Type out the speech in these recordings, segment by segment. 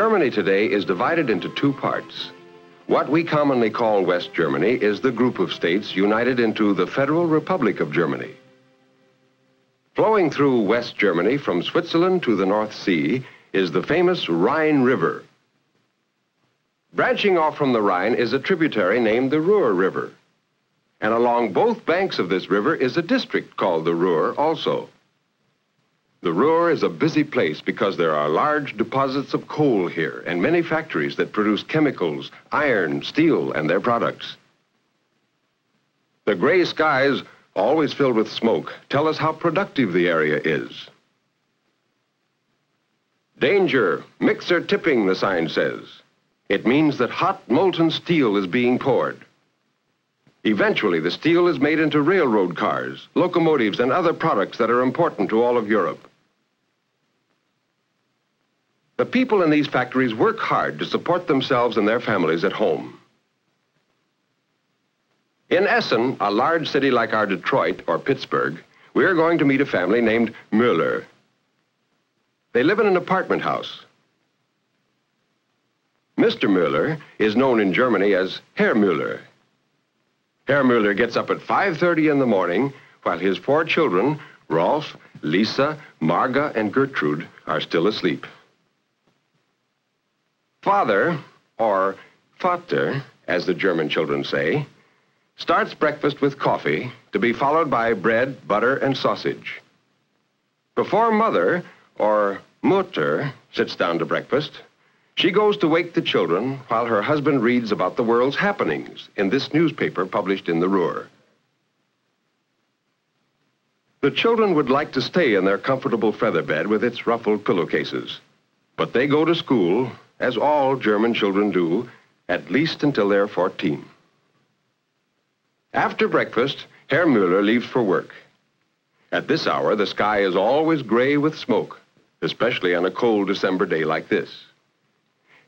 Germany today is divided into two parts. What we commonly call West Germany is the group of states united into the Federal Republic of Germany. Flowing through West Germany from Switzerland to the North Sea is the famous Rhine River. Branching off from the Rhine is a tributary named the Ruhr River. And along both banks of this river is a district called the Ruhr also. The Ruhr is a busy place because there are large deposits of coal here and many factories that produce chemicals, iron, steel, and their products. The gray skies, always filled with smoke, tell us how productive the area is. Danger, mixer tipping, the sign says. It means that hot, molten steel is being poured. Eventually, the steel is made into railroad cars, locomotives, and other products that are important to all of Europe. The people in these factories work hard to support themselves and their families at home. In Essen, a large city like our Detroit or Pittsburgh, we are going to meet a family named Müller. They live in an apartment house. Mr. Müller is known in Germany as Herr Müller. Herr Müller gets up at 5:30 in the morning while his 4 children, Rolf, Lisa, Marga, and Gertrude, are still asleep. Father, or Vater, as the German children say, starts breakfast with coffee to be followed by bread, butter, and sausage. Before Mother, or Mutter, sits down to breakfast, she goes to wake the children while her husband reads about the world's happenings in this newspaper published in the Ruhr. The children would like to stay in their comfortable feather bed with its ruffled pillowcases, but they go to school, as all German children do, at least until they're 14. After breakfast, Herr Müller leaves for work. At this hour, the sky is always gray with smoke, especially on a cold December day like this.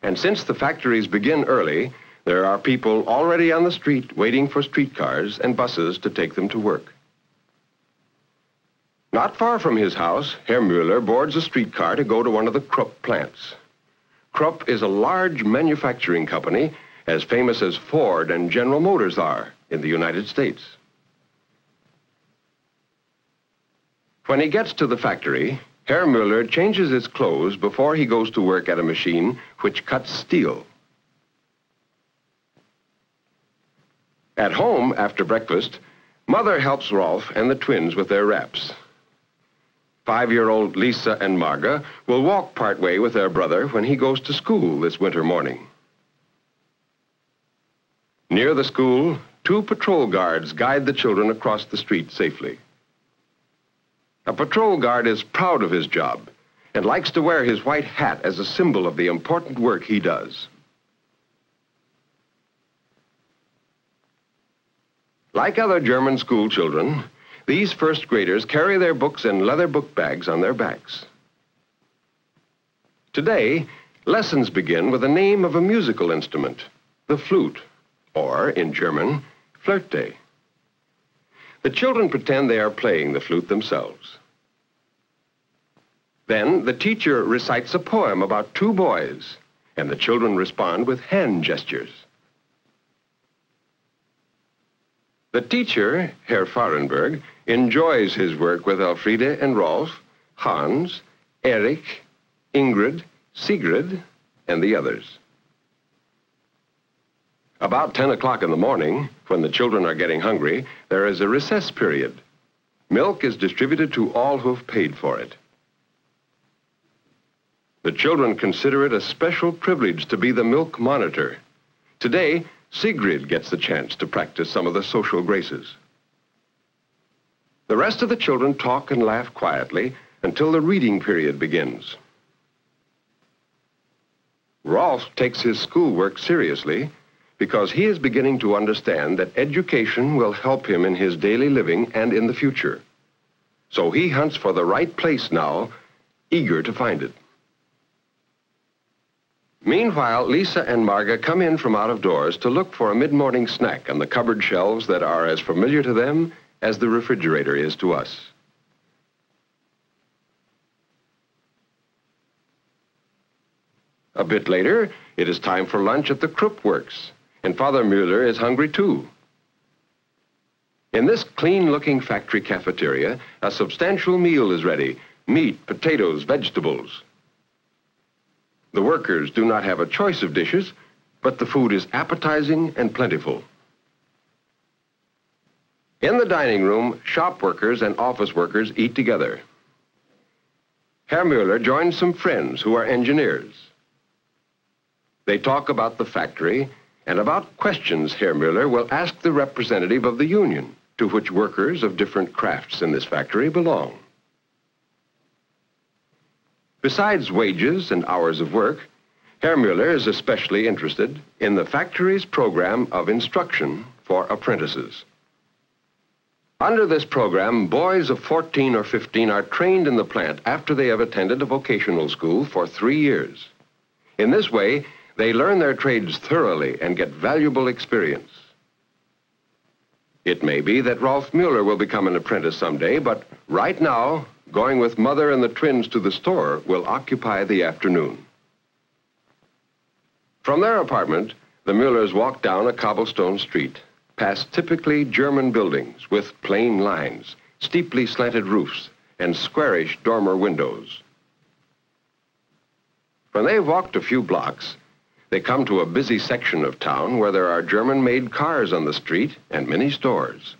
And since the factories begin early, there are people already on the street waiting for streetcars and buses to take them to work. Not far from his house, Herr Müller boards a streetcar to go to one of the Krupp plants. Krupp is a large manufacturing company as famous as Ford and General Motors are in the United States. When he gets to the factory, Herr Müller changes his clothes before he goes to work at a machine which cuts steel. At home, after breakfast, Mother helps Rolf and the twins with their wraps. 5-year-old Lisa and Marga will walk part way with their brother when he goes to school this winter morning. Near the school, 2 patrol guards guide the children across the street safely. A patrol guard is proud of his job and likes to wear his white hat as a symbol of the important work he does. Like other German school children, these first graders carry their books in leather book bags on their backs. Today, lessons begin with the name of a musical instrument, the flute, or in German, Flöte. The children pretend they are playing the flute themselves. Then the teacher recites a poem about 2 boys, and the children respond with hand gestures. The teacher, Herr Fahrenberg, enjoys his work with Elfriede and Rolf, Hans, Erich, Ingrid, Sigrid, and the others. About 10 o'clock in the morning, when the children are getting hungry, there is a recess period. Milk is distributed to all who've paid for it. The children consider it a special privilege to be the milk monitor. Today, Sigrid gets the chance to practice some of the social graces. The rest of the children talk and laugh quietly until the reading period begins. Rolf takes his schoolwork seriously because he is beginning to understand that education will help him in his daily living and in the future. So he hunts for the right place now, eager to find it. Meanwhile, Lisa and Marga come in from out of doors to look for a mid-morning snack on the cupboard shelves that are as familiar to them as the refrigerator is to us. A bit later, it is time for lunch at the Krupp Works, and Father Müller is hungry too. In this clean-looking factory cafeteria, a substantial meal is ready: meat, potatoes, vegetables. The workers do not have a choice of dishes, but the food is appetizing and plentiful. In the dining room, shop workers and office workers eat together. Herr Müller joins some friends who are engineers. They talk about the factory and about questions Herr Müller will ask the representative of the union, to which workers of different crafts in this factory belong. Besides wages and hours of work, Herr Müller is especially interested in the factory's program of instruction for apprentices. Under this program, boys of 14 or 15 are trained in the plant after they have attended a vocational school for 3 years. In this way, they learn their trades thoroughly and get valuable experience. It may be that Rolf Müller will become an apprentice someday, but right now, going with Mother and the twins to the store will occupy the afternoon. From their apartment, the Müllers walk down a cobblestone street, past typically German buildings with plain lines, steeply slanted roofs, and squarish dormer windows. When they've walked a few blocks, they come to a busy section of town where there are German-made cars on the street and many stores.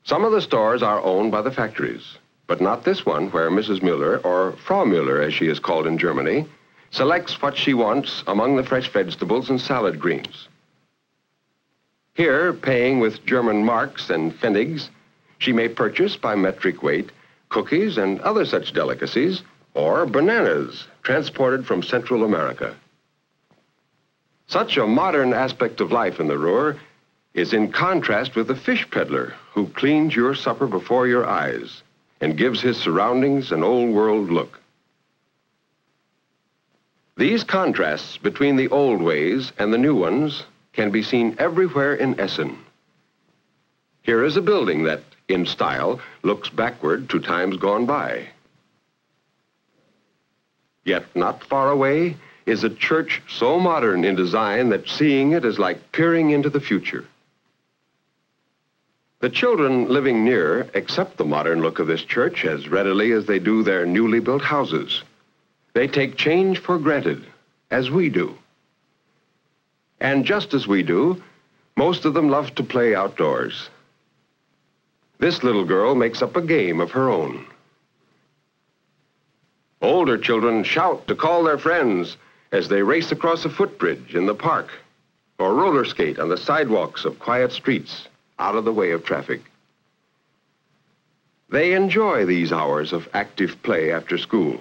Some of the stores are owned by the factories, but not this one where Mrs. Müller, or Frau Müller as she is called in Germany, selects what she wants among the fresh vegetables and salad greens. Here, paying with German marks and pfennigs, she may purchase by metric weight cookies and other such delicacies, or bananas transported from Central America. Such a modern aspect of life in the Ruhr is in contrast with the fish peddler who cleans your supper before your eyes and gives his surroundings an old-world look. These contrasts between the old ways and the new ones can be seen everywhere in Essen. Here is a building that, in style, looks backward to times gone by. Yet not far away is a church so modern in design that seeing it is like peering into the future. The children living near accept the modern look of this church as readily as they do their newly built houses. They take change for granted, as we do. And just as we do, most of them love to play outdoors. This little girl makes up a game of her own. Older children shout to call their friends as they race across a footbridge in the park or roller skate on the sidewalks of quiet streets out of the way of traffic. They enjoy these hours of active play after school.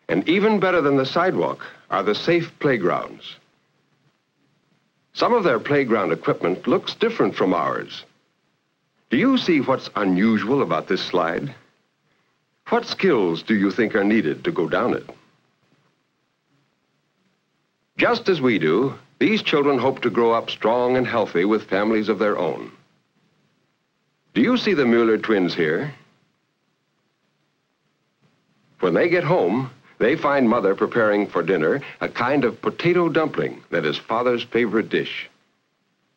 And even better than the sidewalk are the safe playgrounds. Some of their playground equipment looks different from ours. Do you see what's unusual about this slide? What skills do you think are needed to go down it? Just as we do, these children hope to grow up strong and healthy with families of their own. Do you see the Müller twins here? When they get home, they find Mother preparing for dinner a kind of potato dumpling that is Father's favorite dish.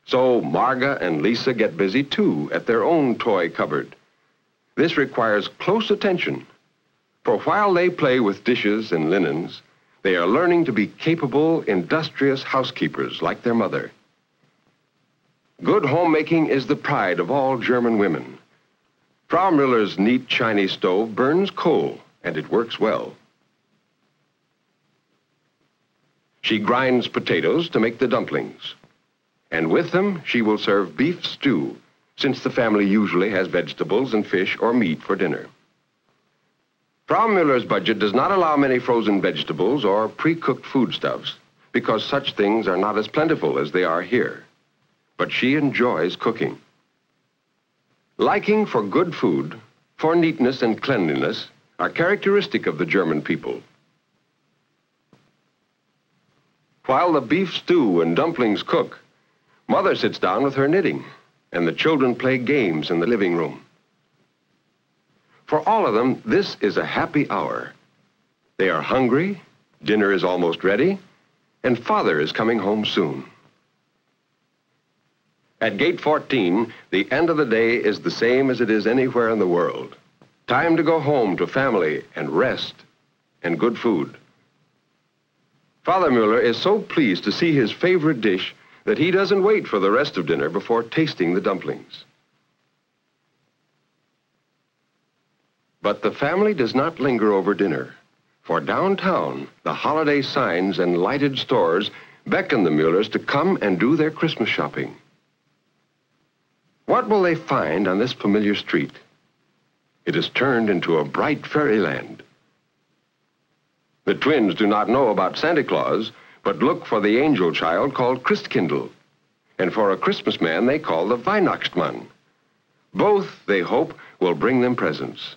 So Marga and Lisa get busy too at their own toy cupboard. This requires close attention, for while they play with dishes and linens, they are learning to be capable, industrious housekeepers like their mother. Good homemaking is the pride of all German women. Frau Müller's neat Chinese stove burns coal, and it works well. She grinds potatoes to make the dumplings, and with them she will serve beef stew, since the family usually has vegetables and fish or meat for dinner. Frau Müller's budget does not allow many frozen vegetables or pre-cooked foodstuffs because such things are not as plentiful as they are here. But she enjoys cooking. Liking for good food, for neatness and cleanliness are characteristic of the German people. While the beef stew and dumplings cook, Mother sits down with her knitting, and the children play games in the living room. For all of them, this is a happy hour. They are hungry, dinner is almost ready, and Father is coming home soon. At gate 14, the end of the day is the same as it is anywhere in the world. Time to go home to family and rest and good food. Father Mueller is so pleased to see his favorite dish that he doesn't wait for the rest of dinner before tasting the dumplings. But the family does not linger over dinner, for downtown, the holiday signs and lighted stores beckon the Muellers to come and do their Christmas shopping. What will they find on this familiar street? It is turned into a bright fairyland. The twins do not know about Santa Claus, but look for the angel child called Christkindl, and for a Christmas man they call the Weihnachtsmann. Both, they hope, will bring them presents.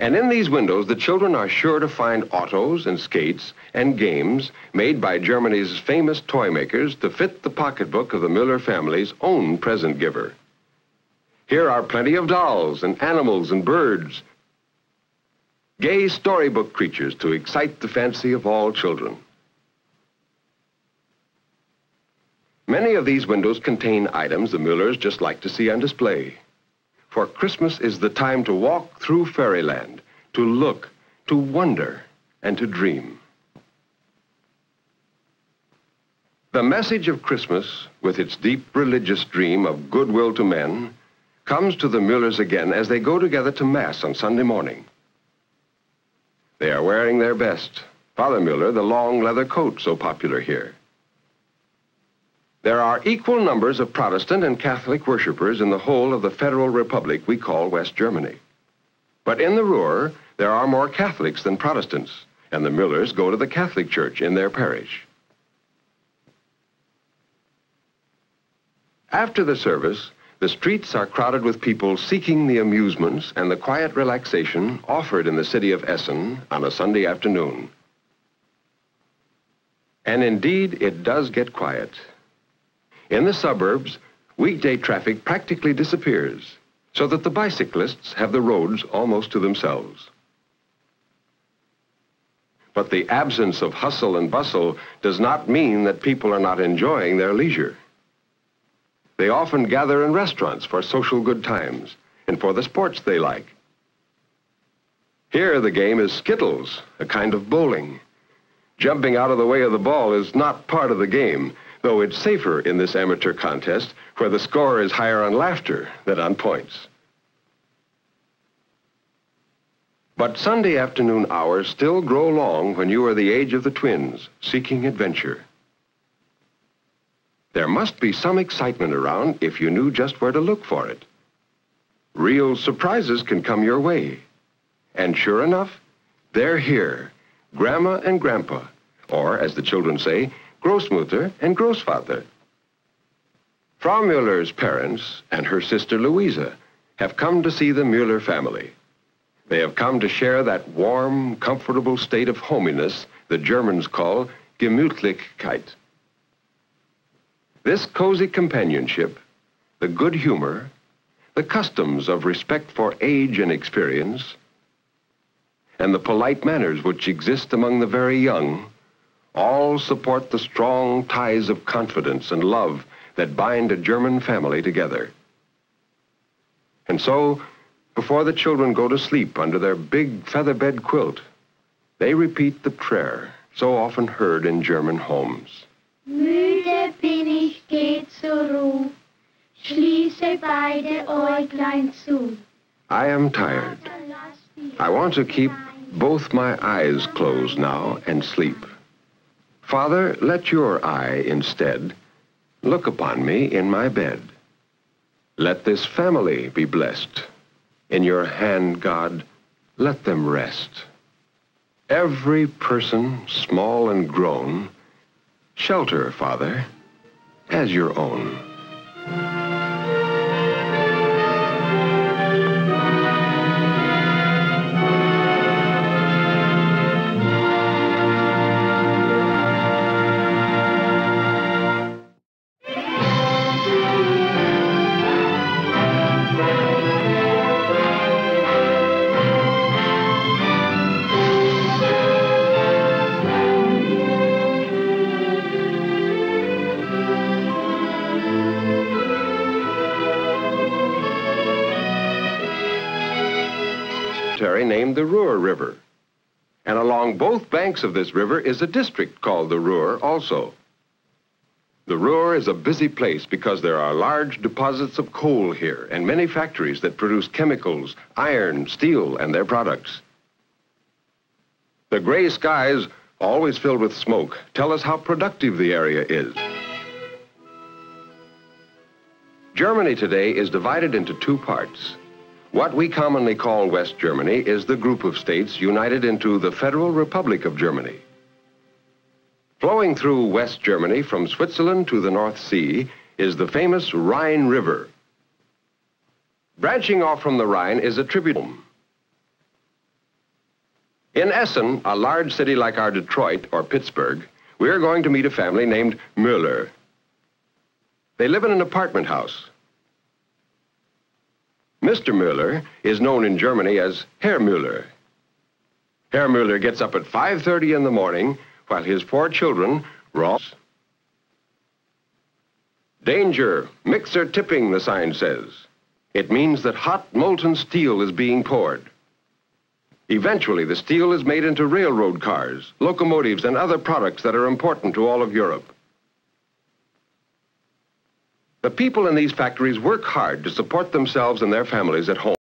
And in these windows, the children are sure to find autos and skates and games made by Germany's famous toy makers to fit the pocketbook of the Mueller family's own present giver. Here are plenty of dolls and animals and birds, gay storybook creatures to excite the fancy of all children. Many of these windows contain items the Muellers just like to see on display. For Christmas is the time to walk through fairyland, to look, to wonder, and to dream. The message of Christmas, with its deep religious dream of goodwill to men, comes to the Muellers again as they go together to Mass on Sunday morning. They are wearing their best. Father Mueller, the long leather coat so popular here. There are equal numbers of Protestant and Catholic worshipers in the whole of the federal republic we call West Germany. But in the Ruhr, there are more Catholics than Protestants, and the Muellers go to the Catholic church in their parish. After the service, the streets are crowded with people seeking the amusements and the quiet relaxation offered in the city of Essen on a Sunday afternoon. And indeed, it does get quiet. In the suburbs, weekday traffic practically disappears, so that the bicyclists have the roads almost to themselves. But the absence of hustle and bustle does not mean that people are not enjoying their leisure. They often gather in restaurants for social good times and for the sports they like. Here the game is skittles, a kind of bowling. Jumping out of the way of the ball is not part of the game, though it's safer in this amateur contest where the score is higher on laughter than on points. But Sunday afternoon hours still grow long when you are the age of the twins, seeking adventure. There must be some excitement around if you knew just where to look for it. Real surprises can come your way. And sure enough, they're here, Grandma and Grandpa, or as the children say, Großmutter and Großvater. Frau Mueller's parents and her sister Louisa have come to see the Mueller family. They have come to share that warm, comfortable state of hominess the Germans call Gemütlichkeit. This cozy companionship, the good humor, the customs of respect for age and experience, and the polite manners which exist among the very young, all support the strong ties of confidence and love that bind a German family together. And so, before the children go to sleep under their big feather bed quilt, they repeat the prayer so often heard in German homes. Müde bin ich, geh zur Ruh, schließe beide Äuglein zu. I am tired. I want to keep both my eyes closed now and sleep. Father, let your eye instead look upon me in my bed. Let this family be blessed. In your hand, God, let them rest. Every person, small and grown, shelter, Father, as your own. tributary named the Ruhr River. And along both banks of this river is a district called the Ruhr also. The Ruhr is a busy place because there are large deposits of coal here and many factories that produce chemicals, iron, steel, and their products. The gray skies, always filled with smoke, tell us how productive the area is. Germany today is divided into two parts. What we commonly call West Germany is the group of states united into the Federal Republic of Germany. Flowing through West Germany from Switzerland to the North Sea is the famous Rhine River. Branching off from the Rhine is a tributary. In Essen, a large city like our Detroit or Pittsburgh, we're going to meet a family named Müller. They live in an apartment house. Mr. Müller is known in Germany as Herr Müller. Herr Müller gets up at 5:30 in the morning while his 4 children ross. Danger, mixer tipping, the sign says. It means that hot molten steel is being poured. Eventually, the steel is made into railroad cars, locomotives, and other products that are important to all of Europe. The people in these factories work hard to support themselves and their families at home.